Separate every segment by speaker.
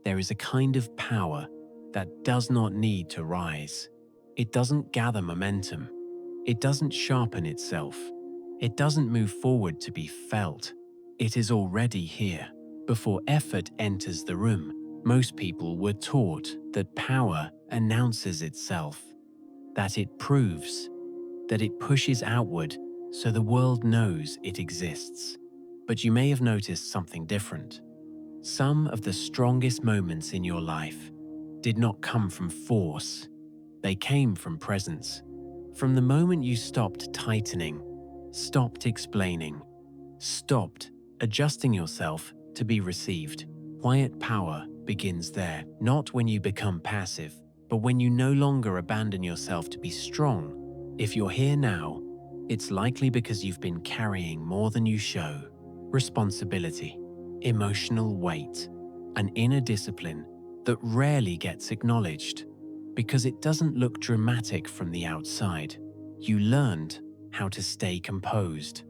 Speaker 1: There is a kind of power that does not need to rise. It doesn't gather momentum. It doesn't sharpen itself. It doesn't move forward to be felt. It is already here. Before effort enters the room, most people were taught that power announces itself, that it proves, that it pushes outward so the world knows it exists. But you may have noticed something different. Some of the strongest moments in your life did not come from force. They came from presence. From the moment you stopped tightening, stopped explaining, stopped adjusting yourself to be received. Quiet power begins there, not when you become passive, but when you no longer abandon yourself to be strong. If you're here now, it's likely because you've been carrying more than you show. Responsibility, emotional weight, an inner discipline that rarely gets acknowledged because it doesn't look dramatic from the outside. You learned how to stay composed,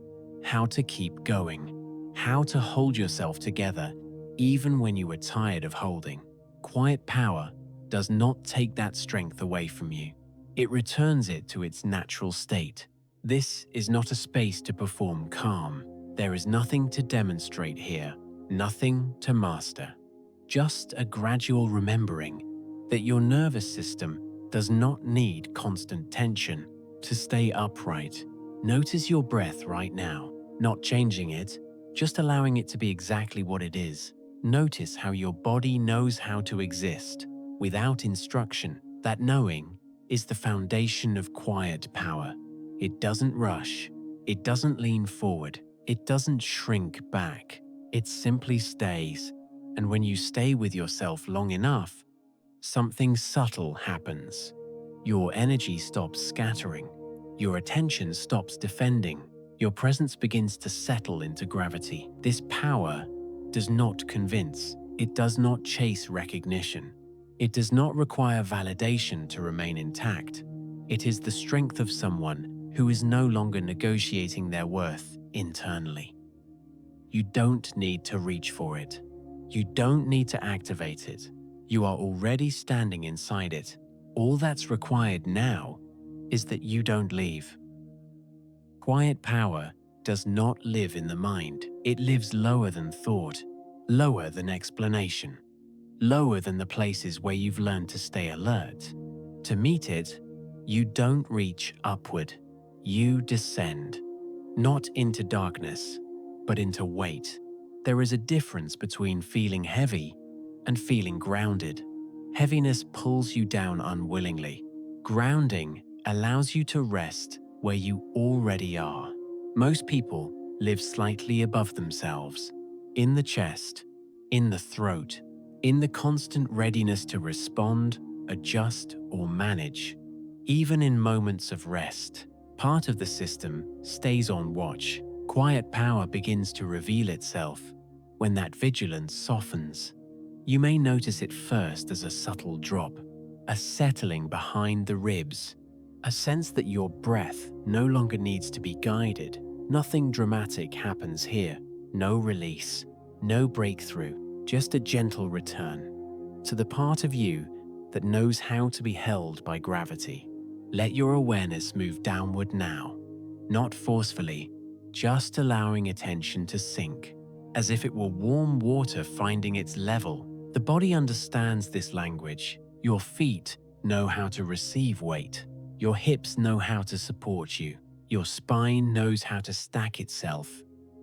Speaker 1: how to keep going, how to hold yourself together even when you were tired of holding. Quiet power does not take that strength away from you. It returns it to its natural state. This is not a space to perform calm. There is nothing to demonstrate here, nothing to master. Just a gradual remembering that your nervous system does not need constant tension to stay upright. Notice your breath right now, not changing it, just allowing it to be exactly what it is. Notice how your body knows how to exist without instruction. That knowing is the foundation of quiet power. It doesn't rush, it doesn't lean forward, it doesn't shrink back. It simply stays. And when you stay with yourself long enough, something subtle happens. Your energy stops scattering. Your attention stops defending. Your presence begins to settle into gravity. This power does not convince. It does not chase recognition. It does not require validation to remain intact. It is the strength of someone who is no longer negotiating their worth internally. You don't need to reach for it. You don't need to activate it. You are already standing inside it. All that's required now is that you don't leave. Quiet power does not live in the mind. It lives lower than thought, lower than explanation, lower than the places where you've learned to stay alert. To meet it, you don't reach upward. You descend, not into darkness, but into weight. There is a difference between feeling heavy and feeling grounded. Heaviness pulls you down unwillingly. Grounding allows you to rest where you already are. Most people live slightly above themselves, in the chest, in the throat, in the constant readiness to respond, adjust, or manage. Even in moments of rest, part of the system stays on watch. Quiet power begins to reveal itself when that vigilance softens. You may notice it first as a subtle drop, a settling behind the ribs, a sense that your breath no longer needs to be guided. Nothing dramatic happens here. No release, no breakthrough, just a gentle return to the part of you that knows how to be held by gravity. Let your awareness move downward now, not forcefully, just allowing attention to sink, as if it were warm water finding its level. The body understands this language. Your feet know how to receive weight. Your hips know how to support you. Your spine knows how to stack itself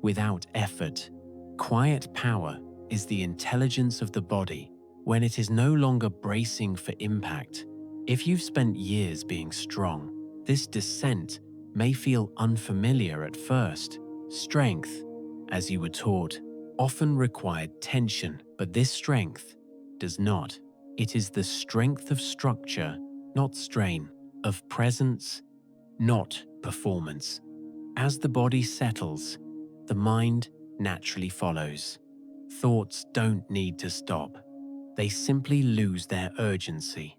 Speaker 1: without effort. Quiet power is the intelligence of the body when it is no longer bracing for impact. If you've spent years being strong, this descent may feel unfamiliar at first. Strength, as you were taught, often required tension, but this strength does not. It is the strength of structure, not strain, of presence, not performance. As the body settles, the mind naturally follows. Thoughts don't need to stop. They simply lose their urgency.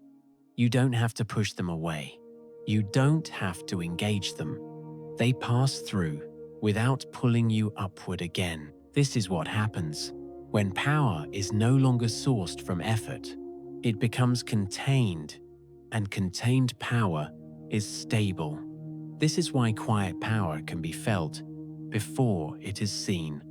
Speaker 1: You don't have to push them away. You don't have to engage them. They pass through without pulling you upward again. This is what happens When power is no longer sourced from effort, it becomes contained, and contained power is stable. This is why quiet power can be felt before it is seen.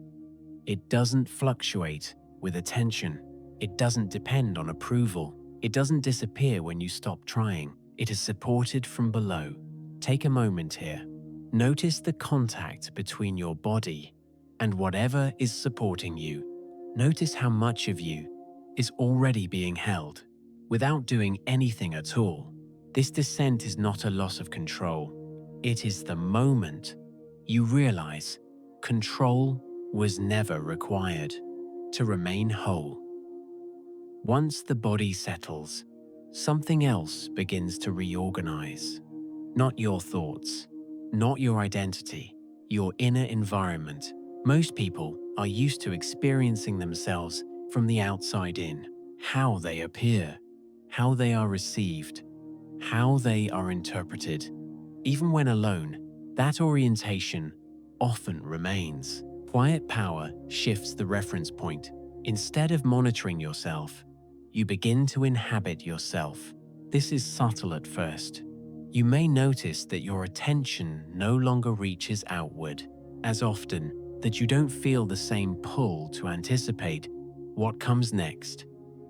Speaker 1: It doesn't fluctuate with attention. It doesn't depend on approval. It doesn't disappear when you stop trying. It is supported from below. Take a moment here. Notice the contact between your body and whatever is supporting you. Notice how much of you is already being held without doing anything at all. This descent is not a loss of control. It is the moment you realize control was never required to remain whole. Once the body settles, something else begins to reorganize. Not your thoughts, not your identity, your inner environment. Most people are used to experiencing themselves from the outside in, how they appear, how they are received, how they are interpreted. Even when alone, that orientation often remains. Quiet power shifts the reference point. Instead of monitoring yourself, you begin to inhabit yourself. This is subtle at first. You may notice that your attention no longer reaches outward as often, that you don't feel the same pull to anticipate what comes next.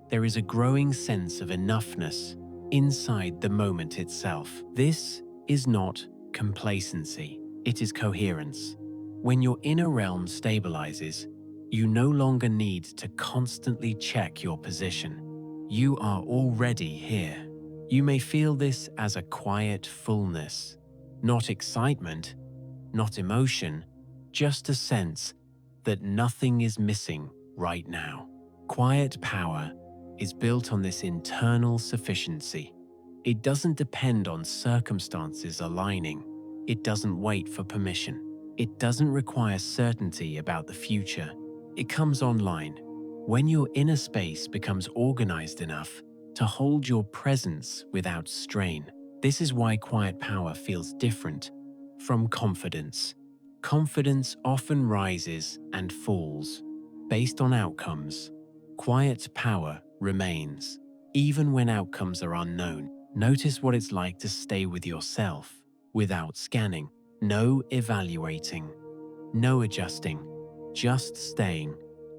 Speaker 1: There is a growing sense of enoughness inside the moment itself. This is not complacency, it is coherence. When your inner realm stabilizes, you no longer need to constantly check your position. You are already here. You may feel this as a quiet fullness, not excitement, not emotion, just a sense that nothing is missing right now. Quiet power is built on this internal sufficiency. It doesn't depend on circumstances aligning. It doesn't wait for permission. It doesn't require certainty about the future. It comes online when your inner space becomes organized enough to hold your presence without strain. This is why quiet power feels different from confidence. Confidence often rises and falls based on outcomes. Quiet power remains, even when outcomes are unknown. Notice what it's like to stay with yourself without scanning. No evaluating, no adjusting, just staying.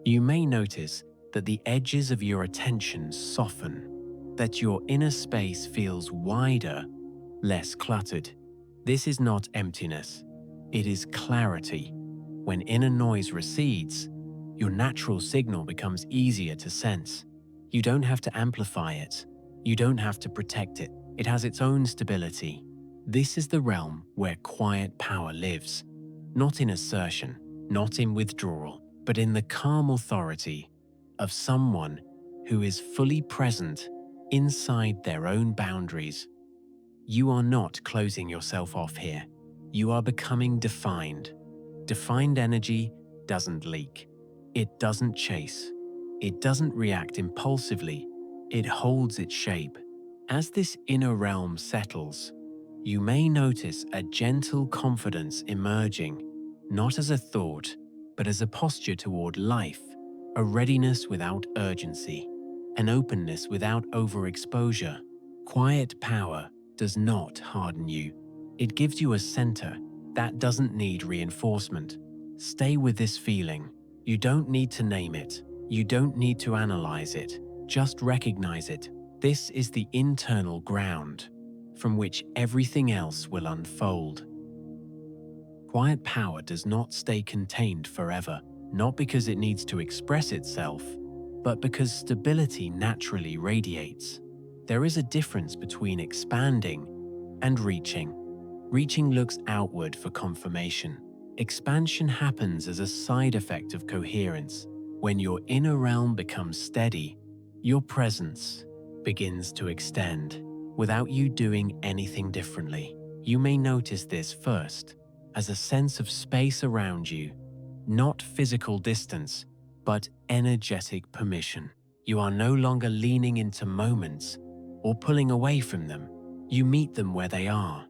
Speaker 1: You may notice that the edges of your attention soften, that your inner space feels wider, less cluttered. This is not emptiness, it is clarity. When inner noise recedes, your natural signal becomes easier to sense. You don't have to amplify it. You don't have to protect it. It has its own stability. This is the realm where quiet power lives, not in assertion, not in withdrawal, but in the calm authority of someone who is fully present inside their own boundaries. You are not closing yourself off here. You are becoming defined. Defined energy doesn't leak. It doesn't chase. It doesn't react impulsively. It holds its shape. As this inner realm settles, you may notice a gentle confidence emerging, not as a thought, but as a posture toward life, a readiness without urgency, an openness without overexposure. Quiet power does not harden you. It gives you a center that doesn't need reinforcement. Stay with this feeling. You don't need to name it. You don't need to analyze it. Just recognize it. This is the internal ground from which everything else will unfold. Quiet power does not stay contained forever, not because it needs to express itself, but because stability naturally radiates. There is a difference between expanding and reaching. Reaching looks outward for confirmation. Expansion happens as a side effect of coherence. When your inner realm becomes steady, your presence begins to extend without you doing anything differently. You may notice this first as a sense of space around you, not physical distance, but energetic permission. You are no longer leaning into moments or pulling away from them. You meet them where they are.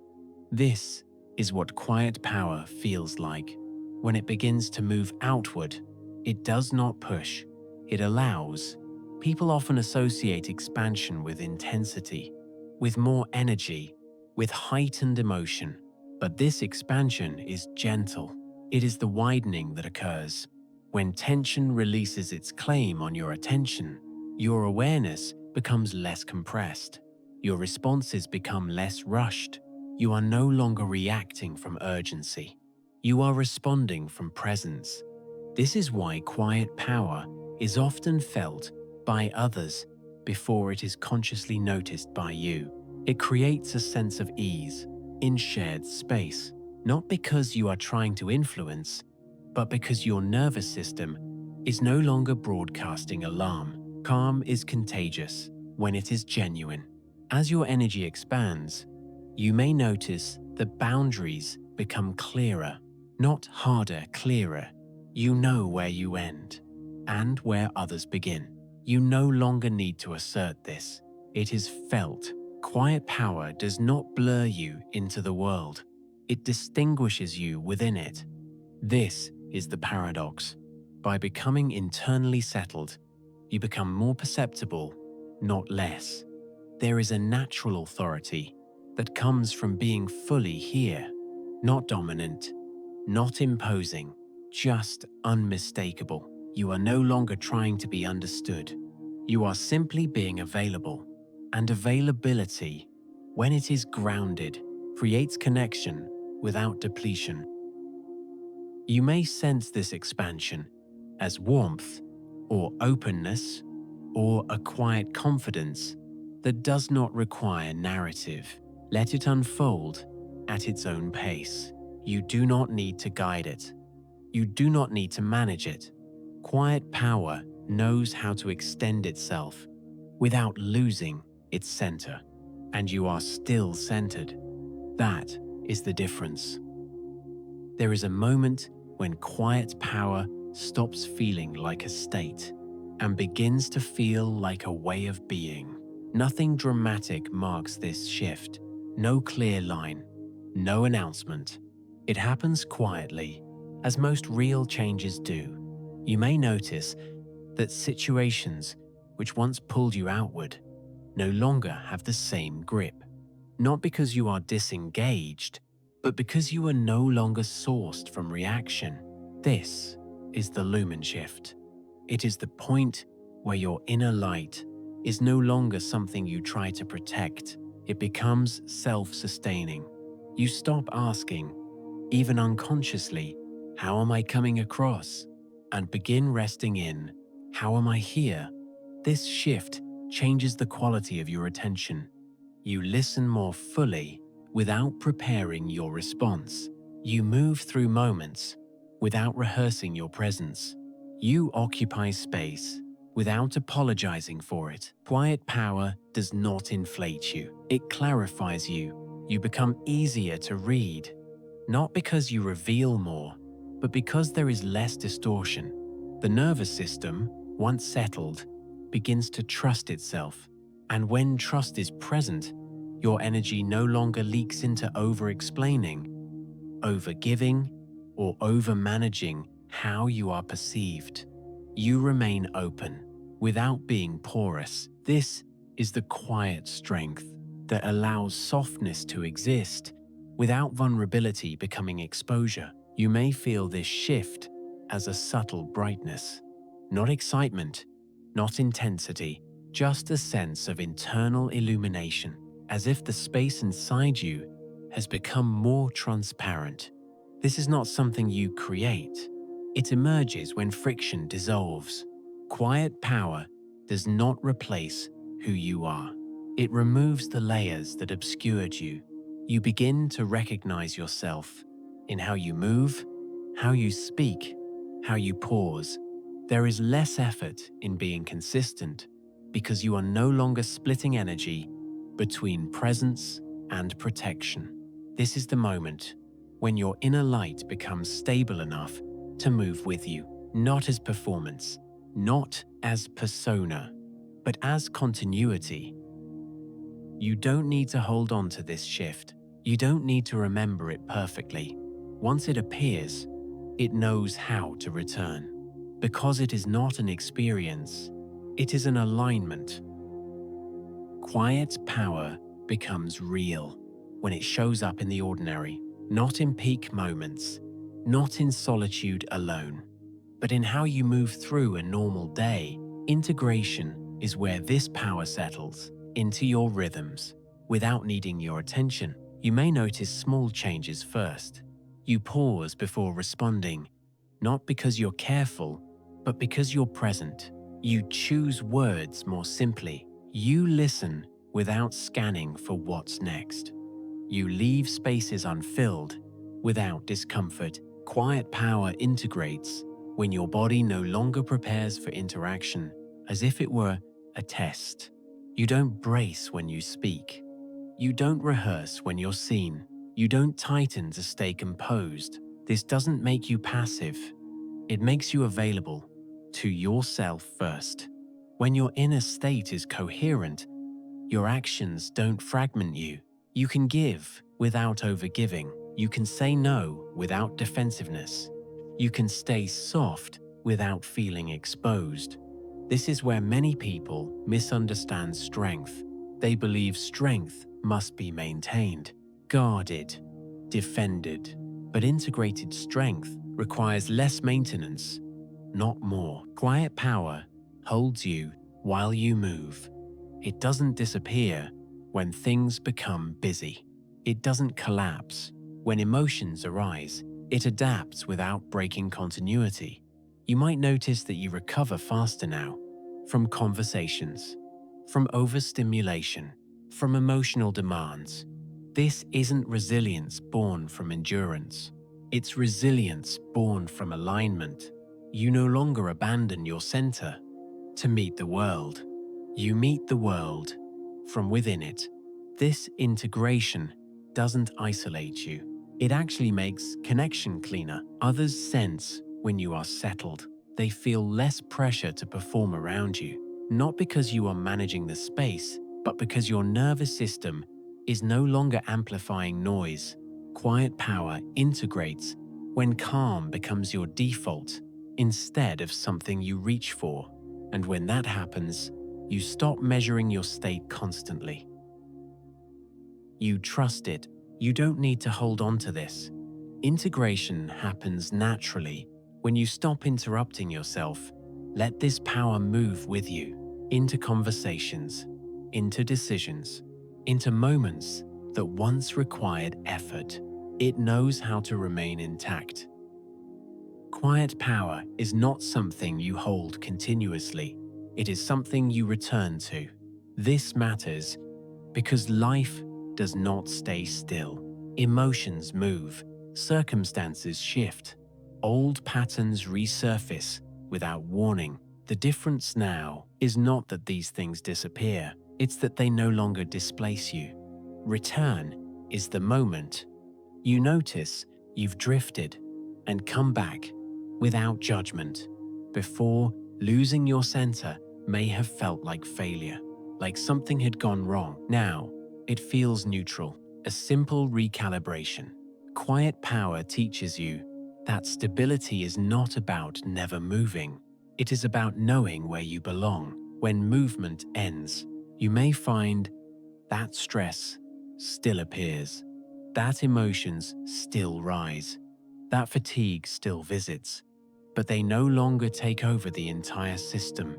Speaker 1: This is what quiet power feels like. When it begins to move outward, it does not push. it allows. People often associate expansion with intensity, with more energy, with heightened emotion. But this expansion is gentle. It is the widening that occurs when tension releases its claim on your attention. Your awareness becomes less compressed. Your responses become less rushed. You are no longer reacting from urgency. You are responding from presence. This is why quiet power is often felt by others before it is consciously noticed by you. It creates a sense of ease in shared space, not because you are trying to influence, but because your nervous system is no longer broadcasting alarm. Calm is contagious when it is genuine. As your energy expands, you may notice that boundaries become clearer, not harder, clearer. You know where you end and where others begin. You no longer need to assert this. It is felt. Quiet power does not blur you into the world. It distinguishes you within it. This is the paradox. By becoming internally settled, you become more perceptible, not less. There is a natural authority that comes from being fully here, not dominant, not imposing, just unmistakable. You are no longer trying to be understood. You are simply being available, and availability, when it is grounded, creates connection without depletion. You may sense this expansion as warmth, or openness, or a quiet confidence that does not require narrative. Let it unfold at its own pace. You do not need to guide it. You do not need to manage it. Quiet power knows how to extend itself without losing its center, and you are still centered. That is the difference. There is a moment when quiet power stops feeling like a state and begins to feel like a way of being. Nothing dramatic marks this shift. No clear line, no announcement. It happens quietly, as most real changes do. You may notice that situations which once pulled you outward no longer have the same grip. Not because you are disengaged, but because you are no longer sourced from reaction. This is the Lumen shift. It is the point where your inner light is no longer something you try to protect. It becomes self-sustaining. You stop asking, even unconsciously, how am I coming across? And begin resting in, how am I here? This shift changes the quality of your attention. You listen more fully without preparing your response. You move through moments without rehearsing your presence. You occupy space without apologizing for it. Quiet power does not inflate you. It clarifies you. You become easier to read, not because you reveal more, but because there is less distortion. The nervous system, once settled, begins to trust itself. And when trust is present, your energy no longer leaks into over-explaining, over-giving, or over-managing how you are perceived. You remain open, without being porous. This is the quiet strength that allows softness to exist without vulnerability becoming exposure. You may feel this shift as a subtle brightness, not excitement, not intensity, just a sense of internal illumination, as if the space inside you has become more transparent. This is not something you create. It emerges when friction dissolves. Quiet power does not replace who you are. It removes the layers that obscured you. You begin to recognize yourself in how you move, how you speak, how you pause. There is less effort in being consistent because you are no longer splitting energy between presence and protection. This is the moment when your inner light becomes stable enough to move with you, not as performance, not as persona, but as continuity. You don't need to hold on to this shift. You don't need to remember it perfectly. Once it appears, it knows how to return. because it is not an experience, it is an alignment. Quiet power becomes real when it shows up in the ordinary, not in peak moments, not in solitude alone, but in how you move through a normal day. Integration is where this power settles into your rhythms without needing your attention. You may notice small changes first. You pause before responding, not because you're careful, but because you're present. You choose words more simply. You listen without scanning for what's next. You leave spaces unfilled without discomfort. Quiet power integrates when your body no longer prepares for interaction as if it were a test. You don't brace when you speak. You don't rehearse when you're seen. You don't tighten to stay composed. This doesn't make you passive. It makes you available to yourself first. When your inner state is coherent, your actions don't fragment you. You can give without overgiving. You can say no without defensiveness. You can stay soft without feeling exposed. This is where many people misunderstand strength. They believe strength must be maintained, guarded, defended. But integrated strength requires less maintenance, not more. Quiet power holds you while you move. It doesn't disappear when things become busy. It doesn't collapse when emotions arise. It adapts without breaking continuity. You might notice that you recover faster now from conversations, from overstimulation, from emotional demands. This isn't resilience born from endurance. It's resilience born from alignment. You no longer abandon your center to meet the world. You meet the world from within it. This integration doesn't isolate you. It actually makes connection cleaner. Others sense when you are settled. They feel less pressure to perform around you, not because you are managing the space, but because your nervous system is no longer amplifying noise. Quiet power integrates when calm becomes your default instead of something you reach for. And when that happens, you stop measuring your state constantly. You trust it. You don't need to hold on to this. Integration happens naturally when you stop interrupting yourself. Let this power move with you into conversations, into decisions, into moments that once required effort. It knows how to remain intact. Quiet power is not something you hold continuously. It is something you return to. This matters because life does not stay still. Emotions move, circumstances shift, old patterns resurface without warning. The difference now is not that these things disappear, it's that they no longer displace you. Return is the moment you notice you've drifted and come back without judgment. Before, losing your center may have felt like failure, like something had gone wrong. Now, it feels neutral, a simple recalibration. Quiet power teaches you that stability is not about never moving. It is about knowing where you belong. When movement ends, you may find that stress still appears, that emotions still rise, that fatigue still visits, but they no longer take over the entire system.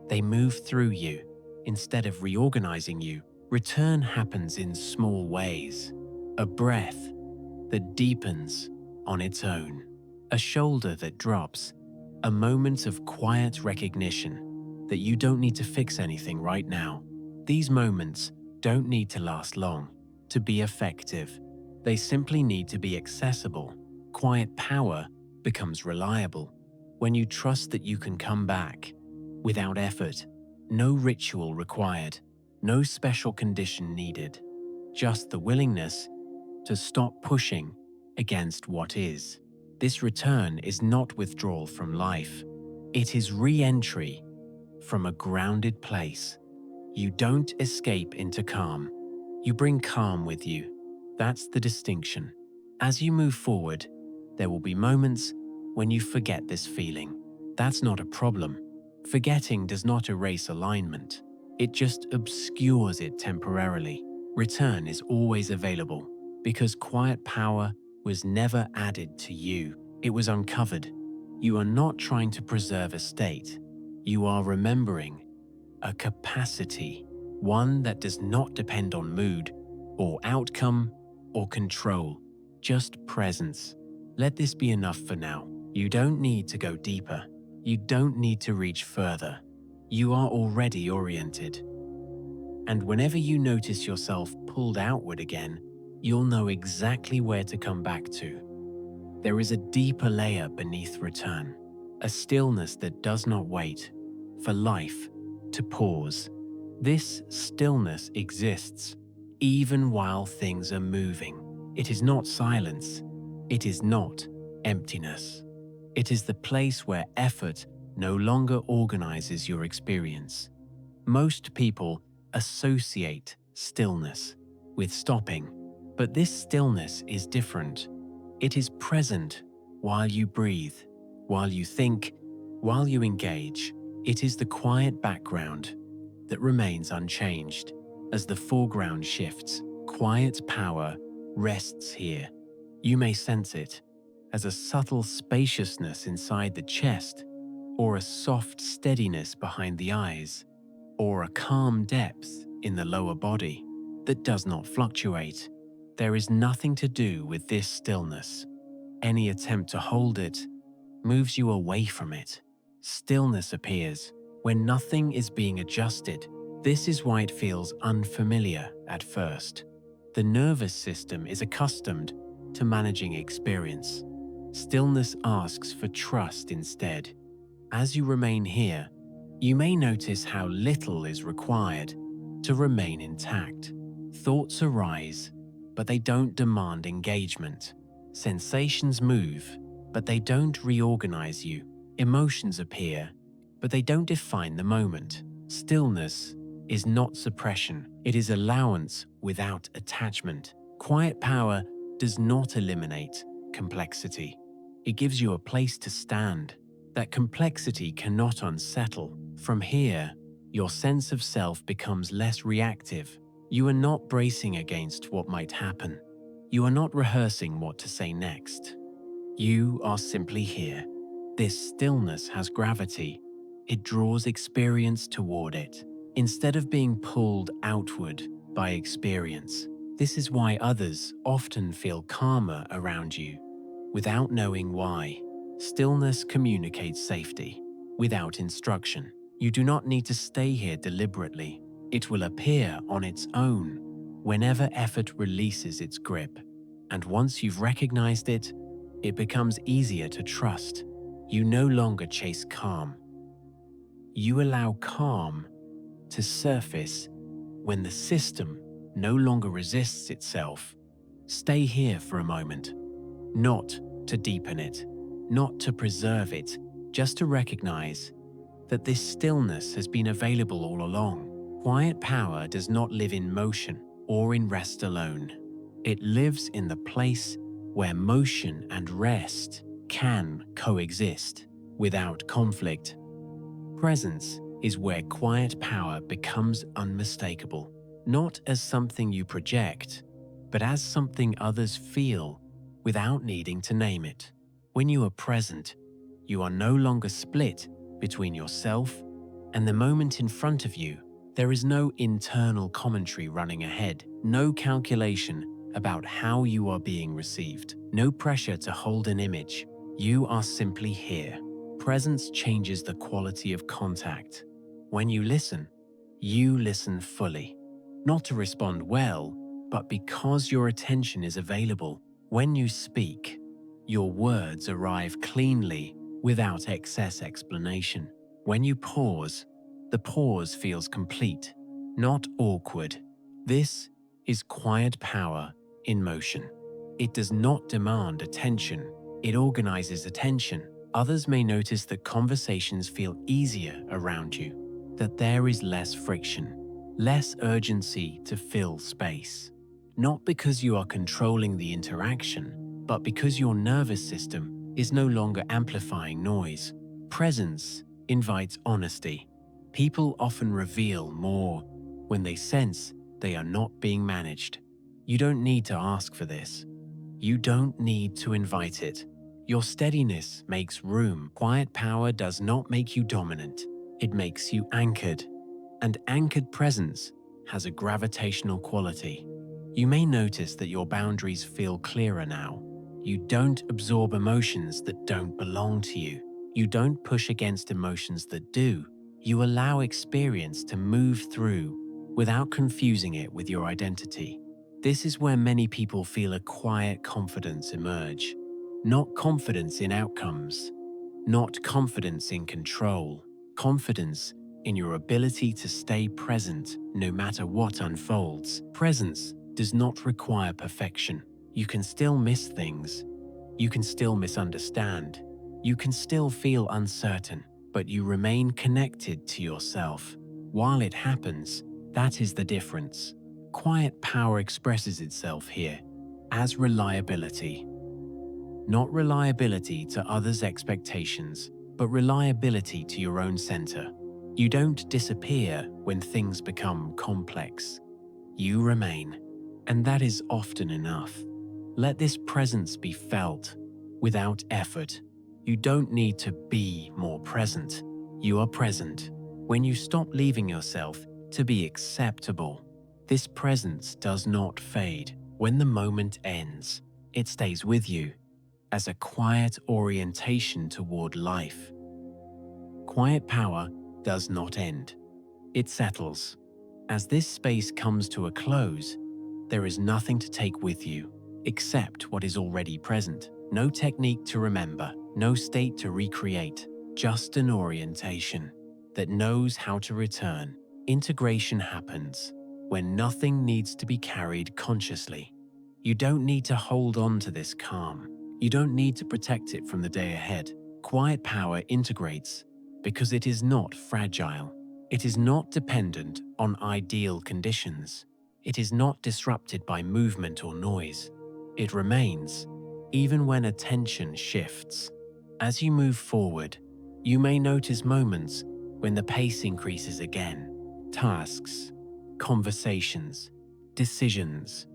Speaker 1: They move through you instead of reorganizing you. Return happens in small ways. A breath that deepens on its own, a shoulder that drops, a moment of quiet recognition that you don't need to fix anything right now. These moments don't need to last long to be effective. They simply need to be accessible. Quiet power becomes reliable when you trust that you can come back without effort. No ritual required, no special condition needed, just the willingness to stop pushing against what is. This return is not withdrawal from life. It is re-entry from a grounded place. You don't escape into calm. You bring calm with you. That's the distinction. As you move forward, there will be moments when you forget this feeling. That's not a problem. Forgetting does not erase alignment. It just obscures it temporarily. Return is always available because quiet power was never added to you. It was uncovered. You are not trying to preserve a state. You are remembering a capacity, one that does not depend on mood or outcome or control, just presence. Let this be enough for now. You don't need to go deeper. You don't need to reach further. You are already oriented. And whenever you notice yourself pulled outward again, you'll know exactly where to come back to. There is a deeper layer beneath return, a stillness that does not wait for life to pause. This stillness exists even while things are moving. It is not silence. It is not emptiness. It is the place where effort no longer organizes your experience. Most people associate stillness with stopping, but this stillness is different. It is present while you breathe, while you think, while you engage. It is the quiet background that remains unchanged. As the foreground shifts, quiet power rests here. You may sense it as a subtle spaciousness inside the chest, or a soft steadiness behind the eyes, or a calm depth in the lower body that does not fluctuate. There is nothing to do with this stillness. Any attempt to hold it moves you away from it. Stillness appears when nothing is being adjusted. This is why it feels unfamiliar at first. The nervous system is accustomed to managing experience. Stillness asks for trust instead. As you remain here, you may notice how little is required to remain intact. Thoughts arise, but they don't demand engagement. Sensations move, but they don't reorganize you. Emotions appear, but they don't define the moment. Stillness is not suppression. It is allowance without attachment. Quiet power does not eliminate complexity. It gives you a place to stand. That complexity cannot unsettle. From here, your sense of self becomes less reactive. You are not bracing against what might happen. You are not rehearsing what to say next. You are simply here. This stillness has gravity. It draws experience toward it, instead of being pulled outward by experience. This is why others often feel calmer around you, without knowing why. Stillness communicates safety, without instruction. You do not need to stay here deliberately. It will appear on its own whenever effort releases its grip. And once you've recognized it, it becomes easier to trust. You no longer chase calm. You allow calm to surface when the system no longer resists itself. Stay here for a moment, not to deepen it, not to preserve it, just to recognize that this stillness has been available all along. Quiet power does not live in motion or in rest alone. It lives in the place where motion and rest can coexist without conflict. Presence is where quiet power becomes unmistakable, not as something you project, but as something others feel without needing to name it. When you are present, you are no longer split between yourself and the moment in front of you. There is no internal commentary running ahead, no calculation about how you are being received, no pressure to hold an image. You are simply here. Presence changes the quality of contact. When you listen fully, not to respond well, but because your attention is available. When you speak, your words arrive cleanly without excess explanation. When you pause, the pause feels complete, not awkward. This is quiet power in motion. It does not demand attention. It organizes attention. Others may notice that conversations feel easier around you, that there is less friction, less urgency to fill space. Not because you are controlling the interaction, but because your nervous system is no longer amplifying noise. presence invites honesty. People often reveal more when they sense they are not being managed. You don't need to ask for this. You don't need to invite it. Your steadiness makes room. Quiet power does not make you dominant. It makes you anchored. And anchored presence has a gravitational quality. You may notice that your boundaries feel clearer now. You don't absorb emotions that don't belong to you. You don't push against emotions that do. You allow experience to move through without confusing it with your identity. This is where many people feel a quiet confidence emerge. Not confidence in outcomes, not confidence in control, confidence in your ability to stay present no matter what unfolds. Presence does not require perfection. You can still miss things. You can still misunderstand. You can still feel uncertain, but you remain connected to yourself. While it happens, that is the difference. Quiet power expresses itself here as reliability. Not reliability to others' expectations, but reliability to your own center. You don't disappear when things become complex. You remain, and that is often enough. Let this presence be felt without effort. You don't need to be more present. You are present. When you stop leaving yourself to be acceptable, this presence does not fade. When the moment ends, it stays with you as a quiet orientation toward life. Quiet power does not end. It settles. As this space comes to a close, there is nothing to take with you except what is already present. No technique to remember, no state to recreate, just an orientation that knows how to return. Integration happens when nothing needs to be carried consciously. You don't need to hold on to this calm. You don't need to protect it from the day ahead. Quiet power integrates because it is not fragile. It is not dependent on ideal conditions. It is not disrupted by movement or noise. It remains, even when attention shifts. As you move forward, you may notice moments when the pace increases again. Tasks, conversations, decisions.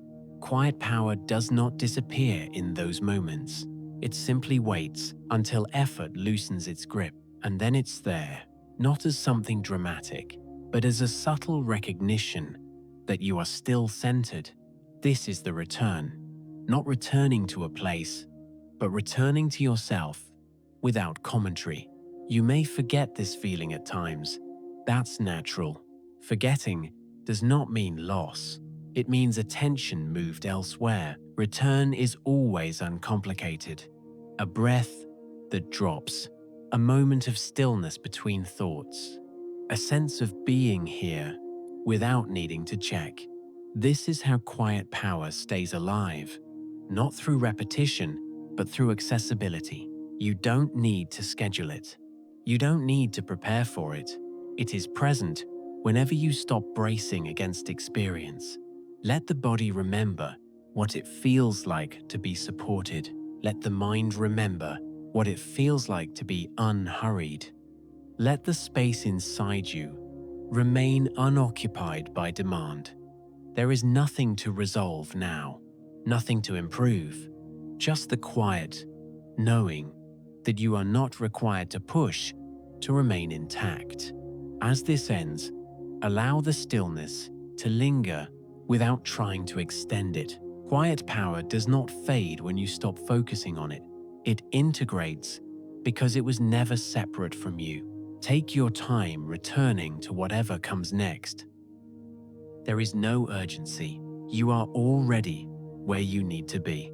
Speaker 1: Quiet power does not disappear in those moments. It simply waits until effort loosens its grip, and then it's there, not as something dramatic, but as a subtle recognition that you are still centered. This is the return, not returning to a place, but returning to yourself without commentary. You may forget this feeling at times. That's natural. Forgetting does not mean loss. It means attention moved elsewhere. Return is always uncomplicated. A breath that drops, a moment of stillness between thoughts, a sense of being here without needing to check. This is how quiet power stays alive, not through repetition, but through accessibility. You don't need to schedule it. You don't need to prepare for it. It is present whenever you stop bracing against experience. Let the body remember what it feels like to be supported. Let the mind remember what it feels like to be unhurried. Let the space inside you remain unoccupied by demand. There is nothing to resolve now, nothing to improve, just the quiet, knowing that you are not required to push to remain intact. As this ends, allow the stillness to linger without trying to extend it. Quiet power does not fade when you stop focusing on it. It integrates because it was never separate from you. Take your time returning to whatever comes next. There is no urgency. You are already where you need to be.